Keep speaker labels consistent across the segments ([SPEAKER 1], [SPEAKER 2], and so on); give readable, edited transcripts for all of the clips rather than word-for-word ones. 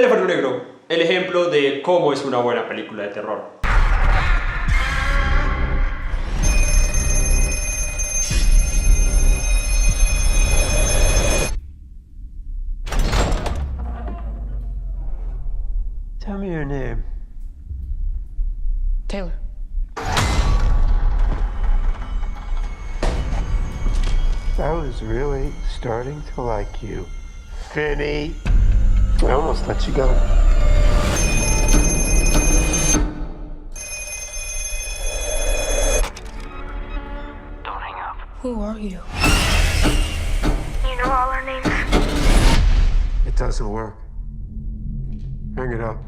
[SPEAKER 1] Teléfono Negro, el ejemplo de cómo es una buena película de terror.
[SPEAKER 2] Tell me your name.
[SPEAKER 3] Taylor.
[SPEAKER 2] I was really starting to like you. Finney. I almost let you go.
[SPEAKER 3] Don't hang up. Who are you?
[SPEAKER 4] You know all our names?
[SPEAKER 2] It doesn't work. Hang it up.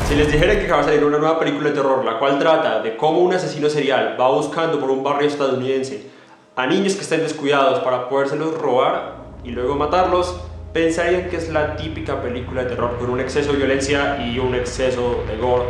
[SPEAKER 1] Si les dijera que acaba de salir una nueva película de terror, la cual trata de cómo un asesino serial va buscando por un barrio estadounidense a niños que estén descuidados para podérselos robar y luego matarlos, pensarían que es la típica película de terror con un exceso de violencia y un exceso de gore,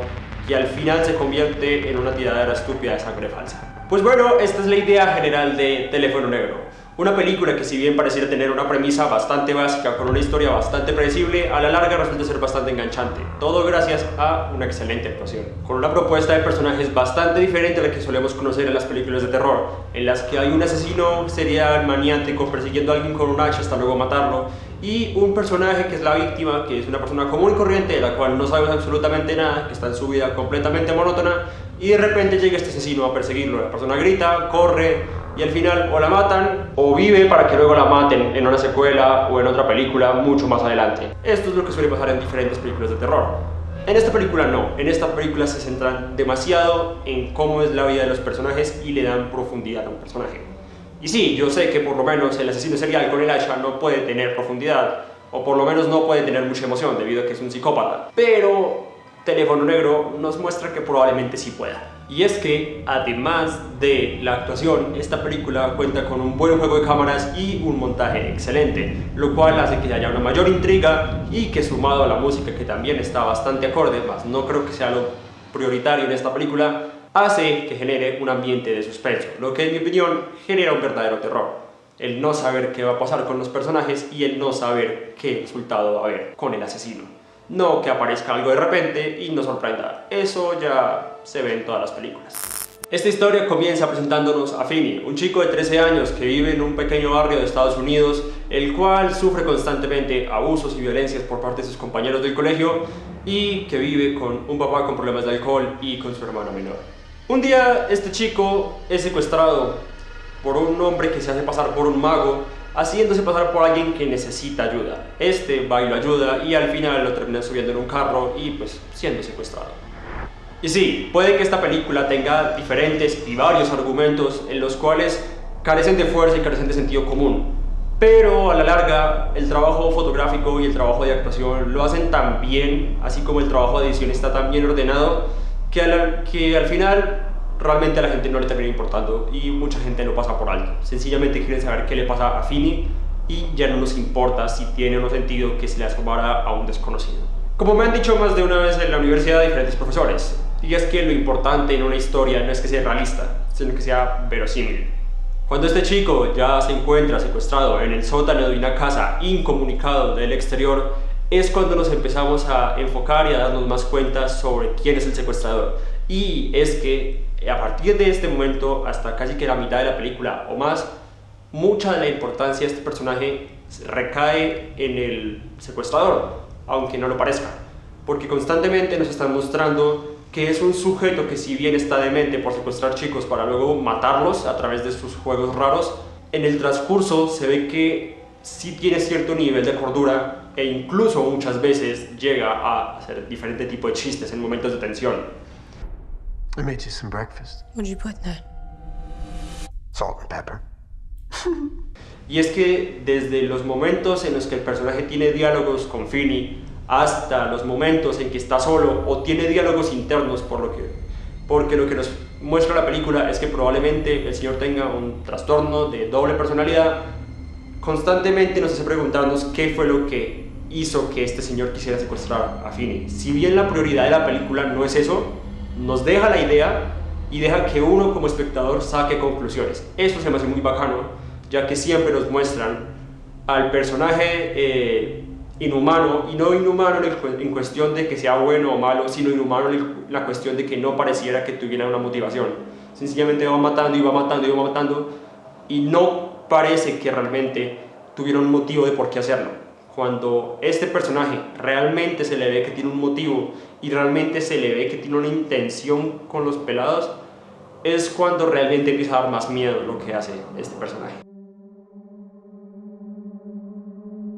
[SPEAKER 1] y al final se convierte en una tiradera estúpida de sangre falsa. Pues bueno, esta es la idea general de Teléfono Negro. Una película que, si bien pareciera tener una premisa bastante básica con una historia bastante predecible, a la larga resulta ser bastante enganchante, todo gracias a una excelente actuación, con una propuesta de personajes bastante diferente a la que solemos conocer en las películas de terror, en las que hay un asesino serial maniático persiguiendo a alguien con un hacha hasta luego matarlo, y un personaje que es la víctima, que es una persona común y corriente de la cual no sabemos absolutamente nada, que está en su vida completamente monótona, y de repente llega este asesino a perseguirlo. La persona grita, corre, y al final o la matan o vive para que luego la maten en una secuela o en otra película mucho más adelante. Esto es lo que suele pasar en diferentes películas de terror. En esta película no, en esta película se centran demasiado en cómo es la vida de los personajes y le dan profundidad a un personaje. Y sí, yo sé que por lo menos el asesino serial con el hacha no puede tener profundidad, o por lo menos no puede tener mucha emoción debido a que es un psicópata, pero Teléfono Negro nos muestra que probablemente sí pueda. Y es que, además de la actuación, esta película cuenta con un buen juego de cámaras y un montaje excelente, lo cual hace que haya una mayor intriga y que, sumado a la música, que también está bastante acorde, más no creo que sea lo prioritario en esta película, hace que genere un ambiente de suspenso, lo que en mi opinión genera un verdadero terror. El no saber qué va a pasar con los personajes y el no saber qué resultado va a haber con el asesino. No que aparezca algo de repente y nos sorprenda. Eso ya se ve en todas las películas. Esta historia comienza presentándonos a Finney, un chico de 13 años que vive en un pequeño barrio de Estados Unidos, el cual sufre constantemente abusos y violencias por parte de sus compañeros del colegio y que vive con un papá con problemas de alcohol y con su hermano menor. Un día este chico es secuestrado por un hombre que se hace pasar por un mago, haciéndose pasar por alguien que necesita ayuda. Este va y lo ayuda y al final lo termina subiendo en un carro y pues siendo secuestrado. Y sí, puede que esta película tenga diferentes y varios argumentos en los cuales carecen de fuerza y carecen de sentido común, pero a la larga el trabajo fotográfico y el trabajo de actuación lo hacen tan bien, así como el trabajo de edición está tan bien ordenado, que al final realmente a la gente no le termina importando y mucha gente lo pasa por alto. Sencillamente quieren saber qué le pasa a Finney y ya no nos importa si tiene o no sentido que se le asomara a un desconocido. Como me han dicho más de una vez en la universidad diferentes profesores, y es que lo importante en una historia no es que sea realista, sino que sea verosímil. Cuando este chico ya se encuentra secuestrado en el sótano de una casa incomunicado del exterior, es cuando nos empezamos a enfocar y a darnos más cuenta sobre quién es el secuestrador. Y es que a partir de este momento, hasta casi que la mitad de la película o más, mucha de la importancia de este personaje recae en el secuestrador, aunque no lo parezca, porque constantemente nos están mostrando que es un sujeto que, si bien está demente por secuestrar chicos para luego matarlos a través de sus juegos raros, en el transcurso se ve que sí tiene cierto nivel de cordura e incluso muchas veces llega a hacer diferente tipo de chistes en momentos de tensión.
[SPEAKER 2] I made you some breakfast.
[SPEAKER 3] What'd you put in that?
[SPEAKER 2] Salt and pepper.
[SPEAKER 1] Y es que desde los momentos en los que el personaje tiene diálogos con Finney hasta los momentos en que está solo o tiene diálogos internos, porque lo que nos muestra la película es que probablemente el señor tenga un trastorno de doble personalidad, constantemente nos hace preguntarnos qué fue lo que hizo que este señor quisiera secuestrar a Finney. Si bien la prioridad de la película no es eso, nos deja la idea y deja que uno como espectador saque conclusiones. Eso se me hace muy bacano, ya que siempre nos muestran al personaje inhumano, y no inhumano en cuestión de que sea bueno o malo, sino inhumano en la cuestión de que no pareciera que tuviera una motivación. Sencillamente va matando y va matando y va matando, y no parece que realmente tuviera un motivo de por qué hacerlo. Cuando este personaje realmente se le ve que tiene un motivo y realmente se le ve que tiene una intención con los pelados, es cuando realmente empieza a dar más miedo lo que hace este personaje.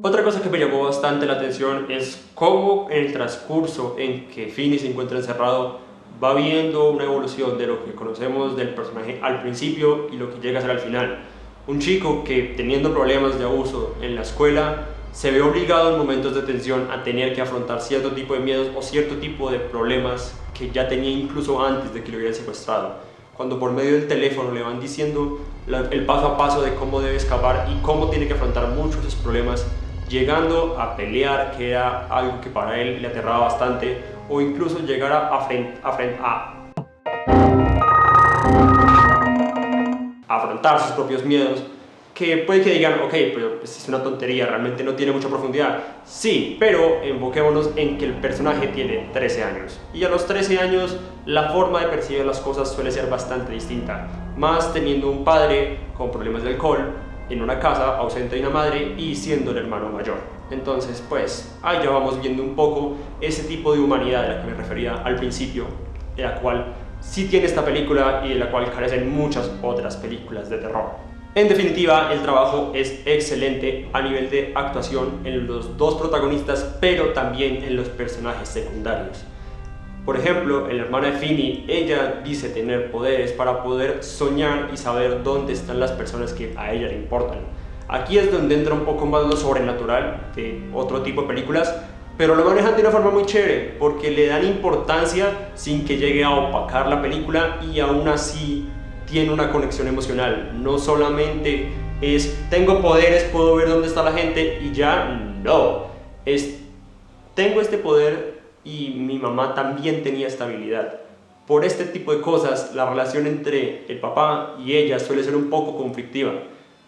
[SPEAKER 1] Otra cosa que me llamó bastante la atención es cómo en el transcurso en que Finney se encuentra encerrado va viendo una evolución de lo que conocemos del personaje al principio y lo que llega a ser al final. Un chico que, teniendo problemas de abuso en la escuela, se ve obligado en momentos de tensión a tener que afrontar cierto tipo de miedos o cierto tipo de problemas que ya tenía incluso antes de que lo hubieran secuestrado. Cuando por medio del teléfono le van diciendo el paso a paso de cómo debe escapar y cómo tiene que afrontar muchos de esos problemas, llegando a pelear, que era algo que para él le aterraba bastante, o incluso llegar a afrontar sus propios miedos, que puede que digan, ok, pero pues es una tontería, realmente no tiene mucha profundidad. Sí, pero enfoquémonos en que el personaje tiene 13 años, y a los 13 años la forma de percibir las cosas suele ser bastante distinta, más teniendo un padre con problemas de alcohol, en una casa, ausente de una madre y siendo el hermano mayor. Entonces, pues, ahí ya vamos viendo un poco ese tipo de humanidad de la que me refería al principio, de la cual sí tiene esta película y de la cual carecen muchas otras películas de terror. En definitiva, el trabajo es excelente a nivel de actuación en los dos protagonistas, pero también en los personajes secundarios. Por ejemplo, en la hermana de Finney, ella dice tener poderes para poder soñar y saber dónde están las personas que a ella le importan. Aquí es donde entra un poco más lo sobrenatural de otro tipo de películas, pero lo manejan de una forma muy chévere, porque le dan importancia sin que llegue a opacar la película y aún así tiene una conexión emocional. No solamente es, tengo poderes, puedo ver dónde está la gente y ya, no. Es, tengo este poder y mi mamá también tenía esta habilidad. Por este tipo de cosas, la relación entre el papá y ella suele ser un poco conflictiva,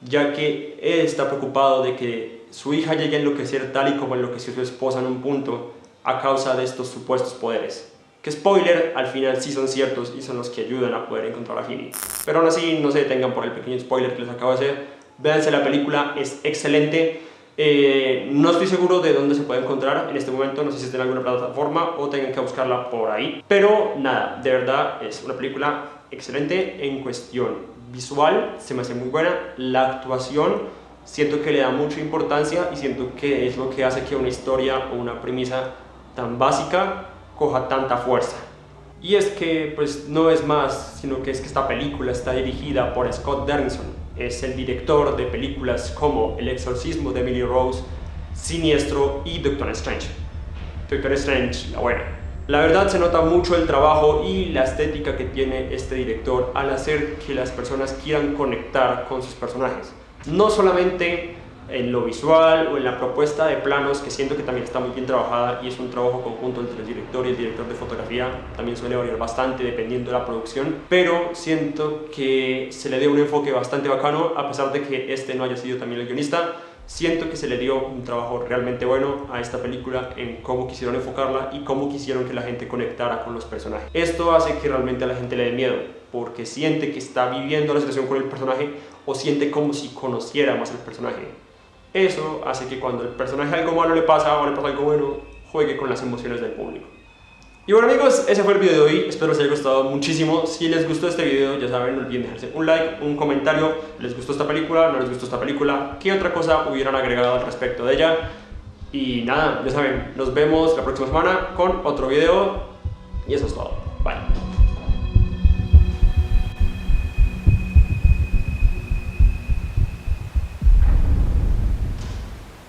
[SPEAKER 1] ya que él está preocupado de que su hija llegue a enloquecer tal y como enloqueció su esposa en un punto a causa de estos supuestos poderes. Que spoiler, al final sí son ciertos y son los que ayudan a poder encontrar a Finney. Pero aún así, no se detengan por el pequeño spoiler que les acabo de hacer. Véanse la película, es excelente. No estoy seguro de dónde se puede encontrar en este momento, no sé si está en alguna plataforma o tengan que buscarla por ahí. Pero nada, de verdad es una película excelente en cuestión visual, se me hace muy buena. La actuación siento que le da mucha importancia y siento que es lo que hace que una historia o una premisa tan básica coja tanta fuerza. Y es que pues no es más, sino que es que esta película está dirigida por Scott Derrickson. Es el director de películas como El exorcismo de Emily Rose, Siniestro y Doctor Strange. Doctor Strange, la buena. La verdad se nota mucho el trabajo y la estética que tiene este director al hacer que las personas quieran conectar con sus personajes. No solamente en lo visual o en la propuesta de planos, que siento que también está muy bien trabajada y es un trabajo conjunto entre el director y el director de fotografía, también suele variar bastante dependiendo de la producción, pero siento que se le dio un enfoque bastante bacano, a pesar de que este no haya sido también el guionista. Siento que se le dio un trabajo realmente bueno a esta película en cómo quisieron enfocarla y cómo quisieron que la gente conectara con los personajes. Esto hace que realmente a la gente le dé miedo, porque siente que está viviendo la situación con el personaje o siente como si conociera más el personaje. Eso hace que cuando el personaje algo malo le pasa o le pasa algo bueno, juegue con las emociones del público. Y bueno amigos, ese fue el video de hoy, espero les haya gustado muchísimo. Si les gustó este video, ya saben, no olviden dejarse un like, un comentario. ¿Les gustó esta película? ¿No les gustó esta película? ¿Qué otra cosa hubieran agregado al respecto de ella? Y nada, ya saben, nos vemos la próxima semana con otro video. Y eso es todo, bye.